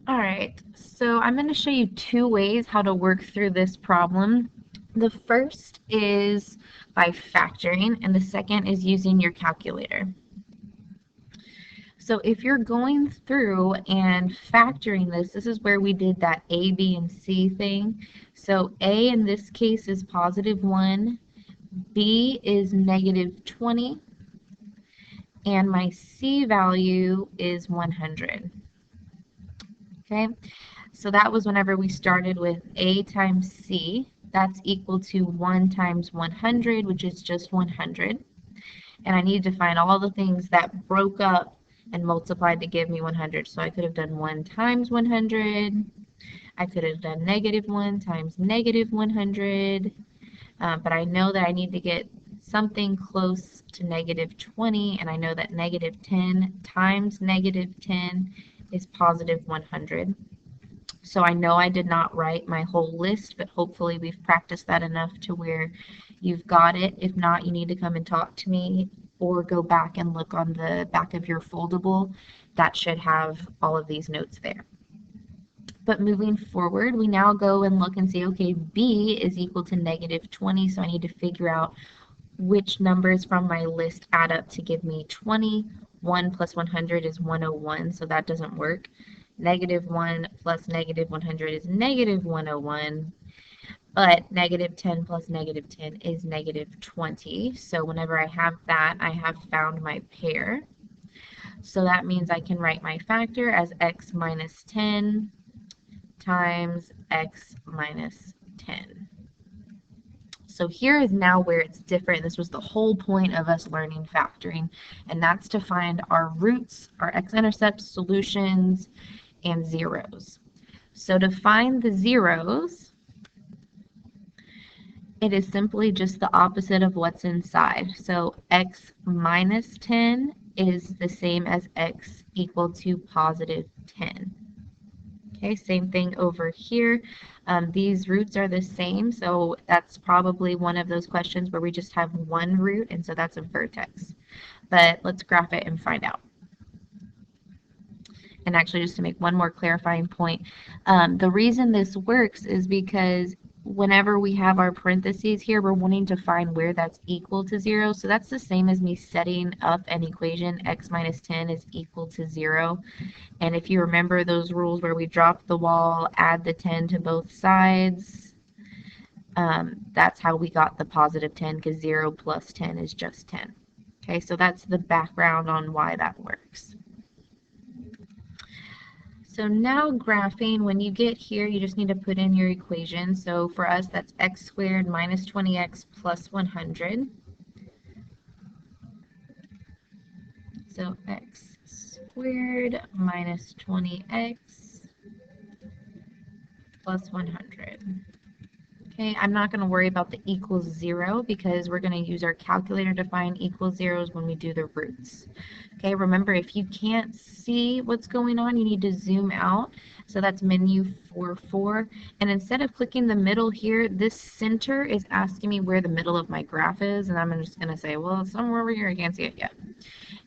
All right, so I'm going to show you two ways how to work through this problem. The first is by factoring, and the second is using your calculator. So if you're going through and factoring this, this is where we did that A, B, and C thing. So A in this case is +1, B is -20, and my C value is 100. Okay, so that was whenever we started with A times C. That's equal to 1 times 100, which is just 100. And I needed to find all the things that broke up and multiplied to give me 100. So I could have done 1 times 100. I could have done -1 times -100. But I know that I need to get something close to -20, and I know that -10 times -10 is +100. So I know I did not write my whole list, but hopefully we've practiced that enough to where you've got it. If not, you need to come and talk to me or go back and look on the back of your foldable. That should have all of these notes there. But moving forward, we now go and look and say, okay, B is equal to -20, so I need to figure out which numbers from my list add up to give me 20. 1 plus 100 is 101, so that doesn't work. -1 plus -100 is -101, but -10 plus -10 is -20. So whenever I have that, I have found my pair. So that means I can write my factor as x minus 10 times x minus 10. So here is now where it's different. This was the whole point of us learning factoring, and that's to find our roots, our x-intercepts, solutions, and zeros. So to find the zeros, it is simply just the opposite of what's inside. So x minus 10 is the same as x equal to +10. Okay, same thing over here. These roots are the same, so that's probably one of those questions where we just have one root, and so that's a vertex. But let's graph it and find out. And actually, just to make one more clarifying point, the reason this works is because whenever we have our parentheses here, we're wanting to find where that's equal to 0. So that's the same as me setting up an equation, x minus 10 is equal to 0. And if you remember those rules where we drop the wall, add the 10 to both sides, that's how we got the +10, because 0 plus 10 is just 10. Okay, so that's the background on why that works. So now graphing, when you get here, you just need to put in your equation. So for us, that's x squared minus 20x plus 100. So x squared minus 20x plus 100. Okay, I'm not going to worry about the equals 0 because we're going to use our calculator to find equal zeros when we do the roots. Okay, remember, if you can't see what's going on, you need to zoom out. So that's menu 4. And instead of clicking the middle here, this center is asking me where the middle of my graph is. And I'm just going to say, well, it's somewhere over here. I can't see it yet.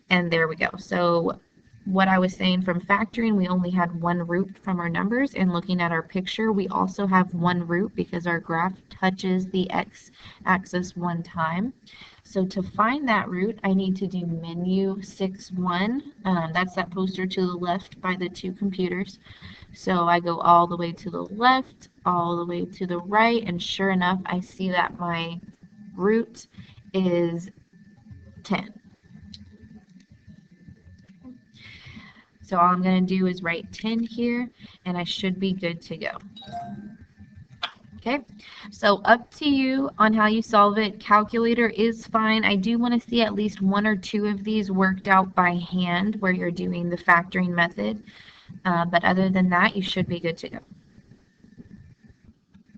And there we go. So what I was saying, from factoring, we only had one root from our numbers, and looking at our picture, we also have one root because our graph touches the x-axis one time. So to find that root, I need to do menu 6-1. That's that poster to the left by the two computers. So I go all the way to the left, all the way to the right, and sure enough, I see that my root is 10. So all I'm going to do is write 10 here, and I should be good to go. Okay, so up to you on how you solve it. Calculator is fine. I do want to see at least one or two of these worked out by hand where you're doing the factoring method. But other than that, you should be good to go.